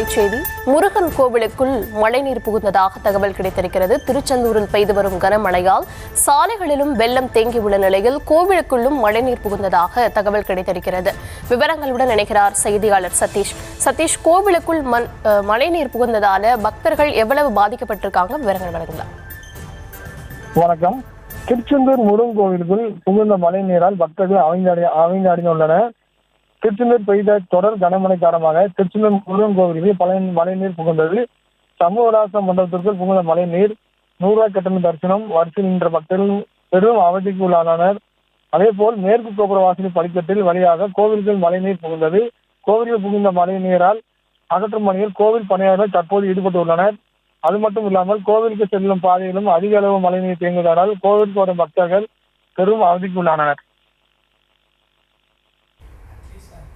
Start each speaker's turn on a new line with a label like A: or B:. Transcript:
A: அண்மை செய்தி. முருகன் கோவிலுக்குள் மழைநீர் புகுந்ததாக தகவல் கிடைத்திருக்கிறது. திருச்செந்தூரில் பெய்து வரும் கனமழையால் சாலைகளிலும் வெள்ளம் தேங்கியுள்ள நிலையில் கோவிலுக்குள்ளும் மழைநீர் புகுந்ததாக தகவல் கிடைத்திருக்கிறது. விவரங்களுடன் இணைகிறார் செய்தியாளர் சதீஷ். சதீஷ், கோவிலுக்குள் மழைநீர் புகுந்ததால பக்தர்கள் எவ்வளவு பாதிக்கப்பட்டிருக்காங்க, விவரங்கள் வழங்கலாம்.
B: வணக்கம். திருச்செந்தூர் முருகன் கோவிலுக்குள் புகுந்த மழை நீரால் பக்தர்கள் அடைந்துள்ளனர். திருச்செந்தூர் பெய்த தொடர் கனமழை காரணமாக திருச்செந்தூர் முருகன் கோவிலுக்கு பல மழைநீர் புகுந்தது. சமூகராச மண்டபத்திற்குள் புகுந்த மழை நீர் 100 ரூபாய் கட்டண தரிசனம் வரிசையில் நின்ற பக்தர்கள் பெரும் அவதிக்கு உள்ளானனர். அதேபோல் மேற்கு கோபுர வாசல் படிக்கட்டில் வழியாக கோவிலுக்குள் மழைநீர் புகுந்தது. கோவிலில் புகுந்த மழை நீரால் அகற்றும் பணியில் கோவில் பணியாளர்கள் தற்போது ஈடுபட்டுள்ளனர். அது மட்டும் இல்லாமல் கோவிலுக்கு செல்லும் பாதையிலும் அதிக அளவு மழைநீர் தேங்குவதால் கோவிலுக்கு வரும் பக்தர்கள் பெரும் அவதிக்கு உள்ளானனர்.